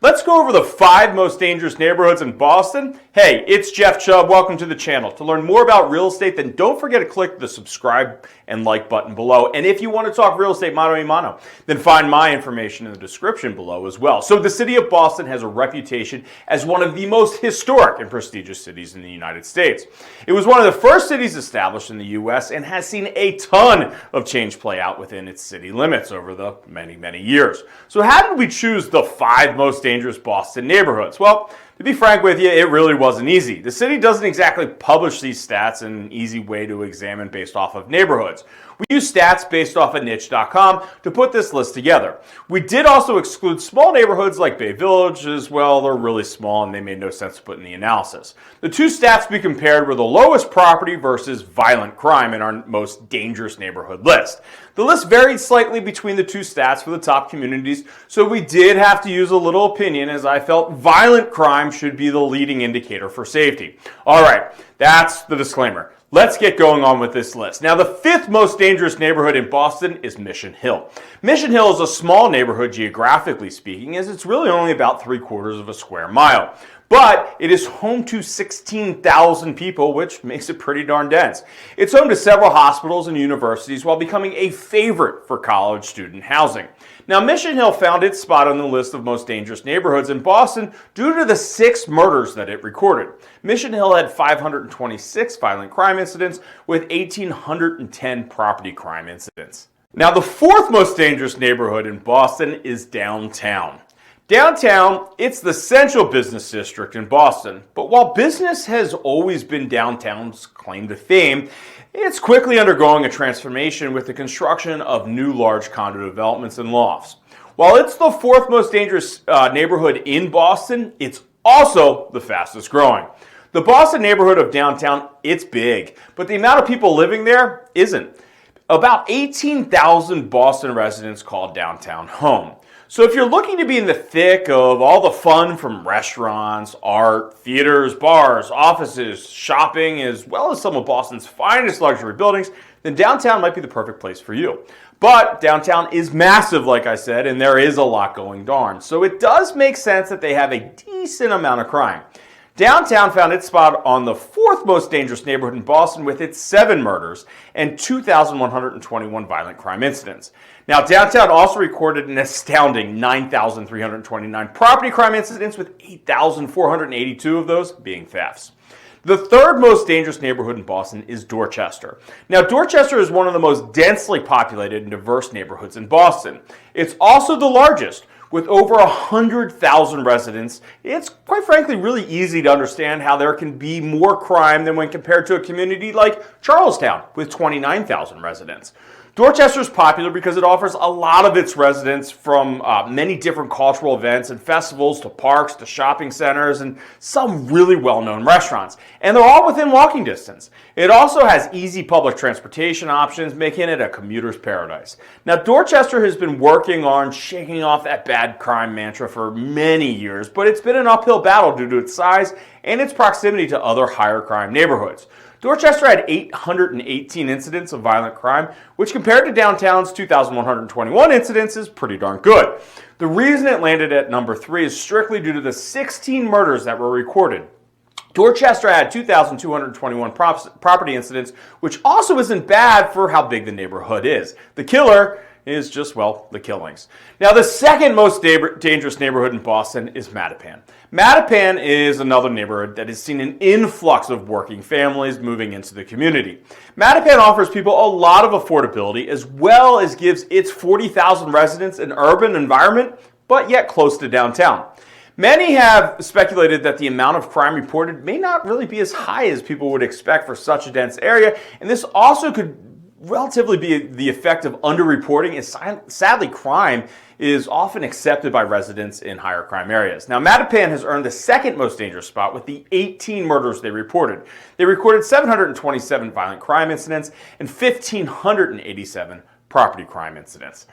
Let's go over the 5 most dangerous neighborhoods in Boston. Hey, it's Jeff Chubb. Welcome to the channel. To learn more about real estate, then don't forget to click the subscribe and like button below. And if you want to talk real estate mano a mano, then find my information in the description below as well. So the city of Boston has a reputation as one of the most historic and prestigious cities in the United States. It was one of the first cities established in the U.S. and has seen a ton of change play out within its city limits over the many years. So how did we choose the 5 most dangerous Boston neighborhoods? Well, to be frank with you, it really wasn't easy. The city doesn't exactly publish these stats in an easy way to examine based off of neighborhoods. We use stats based off of niche.com to put this list together. We did also exclude small neighborhoods like Bay Village as well. They're really small and they made no sense to put in the analysis. The 2 stats we compared were the lowest property versus violent crime in our most dangerous neighborhood list. The list varied slightly between the 2 stats for the top communities, so we did have to use a little opinion as I felt violent crime should be the leading indicator for safety. All right, that's the disclaimer. Let's get going on with this list. Now, the 5th most dangerous neighborhood in Boston is Mission Hill. Mission Hill is a small neighborhood geographically speaking, as it's really only about 3/4 of a square mile. But it is home to 16,000 people, which makes it pretty darn dense. It's home to several hospitals and universities while becoming a favorite for college student housing. Now, Mission Hill found its spot on the list of most dangerous neighborhoods in Boston due to the 6 murders that it recorded. Mission Hill had 526 violent crime incidents with 1,810 property crime incidents. Now, the 4th most dangerous neighborhood in Boston is downtown. Downtown, it's the central business district in Boston, but while business has always been downtown's claim to fame, it's quickly undergoing a transformation with the construction of new large condo developments and lofts. While it's the 4th most dangerous neighborhood in Boston, it's also the fastest growing. The Boston neighborhood of downtown, it's big, but the amount of people living there isn't. About 18,000 Boston residents call downtown home. So if you're looking to be in the thick of all the fun from restaurants, art, theaters, bars, offices, shopping, as well as some of Boston's finest luxury buildings, then downtown might be the perfect place for you. But downtown is massive, like I said, and there is a lot going on. So it does make sense that they have a decent amount of crime. Downtown found its spot on the 4th most dangerous neighborhood in Boston with its 7 murders and 2,121 violent crime incidents. Now, downtown also recorded an astounding 9,329 property crime incidents with 8,482 of those being thefts. The 3rd most dangerous neighborhood in Boston is Dorchester. Now, Dorchester is one of the most densely populated and diverse neighborhoods in Boston. It's also the largest. With over 100,000 residents, it's quite frankly really easy to understand how there can be more crime than when compared to a community like Charlestown with 29,000 residents. Dorchester is popular because it offers a lot of its residents from many different cultural events and festivals to parks to shopping centers and some really well-known restaurants. And they're all within walking distance. It also has easy public transportation options, making it a commuter's paradise. Now, Dorchester has been working on shaking off that bad crime mantra for many years, but it's been an uphill battle due to its size and its proximity to other higher crime neighborhoods. Dorchester had 818 incidents of violent crime, which compared to downtown's 2,121 incidents is pretty darn good. The reason it landed at number 3 is strictly due to the 16 murders that were recorded. Dorchester had 2,221 property incidents, which also isn't bad for how big the neighborhood is. The killer is just, well, the killings. Now, the 2nd most dangerous neighborhood in Boston is Mattapan. Mattapan is another neighborhood that has seen an influx of working families moving into the community. Mattapan offers people a lot of affordability as well as gives its 40,000 residents an urban environment, but yet close to downtown. Many have speculated that the amount of crime reported may not really be as high as people would expect for such a dense area, and this also could relatively be the effect of underreporting, as sadly crime is often accepted by residents in higher crime areas. Now, Mattapan has earned the 2nd most dangerous spot with the 18 murders they reported. They recorded 727 violent crime incidents and 1,587 property crime incidents.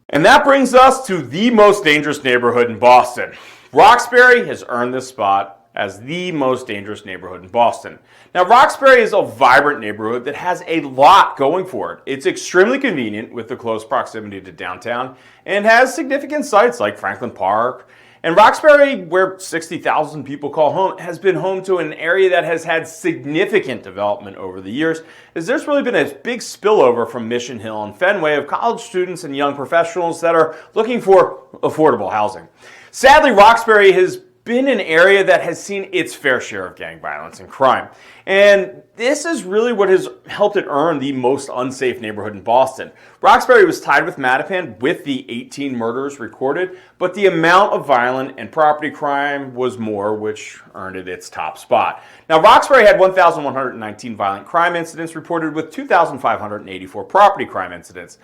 And that brings us to the most dangerous neighborhood in Boston. Roxbury has earned this spot as the most dangerous neighborhood in Boston. Now, Roxbury is a vibrant neighborhood that has a lot going for it. It's extremely convenient with the close proximity to downtown and has significant sites like Franklin Park And Roxbury, where 60,000 people call home, has been home to an area that has had significant development over the years, as there's really been a big spillover from Mission Hill and Fenway of college students and young professionals that are looking for affordable housing. Sadly, Roxbury has been an area that has seen its fair share of gang violence and crime. And this is really what has helped it earn the most unsafe neighborhood in Boston. Roxbury was tied with Mattapan with the 18 murders recorded, but the amount of violent and property crime was more, which earned it its top spot. Now, Roxbury had 1,119 violent crime incidents reported with 2,584 property crime incidents.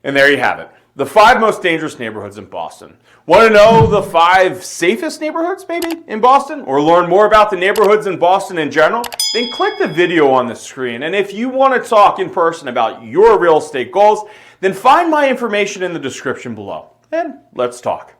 And there you have it. The 5 most dangerous neighborhoods in Boston. Want to know the 5 safest neighborhoods maybe in Boston? Or learn more about the neighborhoods in Boston in general? Then click the video on the screen. And if you want to talk in person about your real estate goals, then find my information in the description below. And let's talk.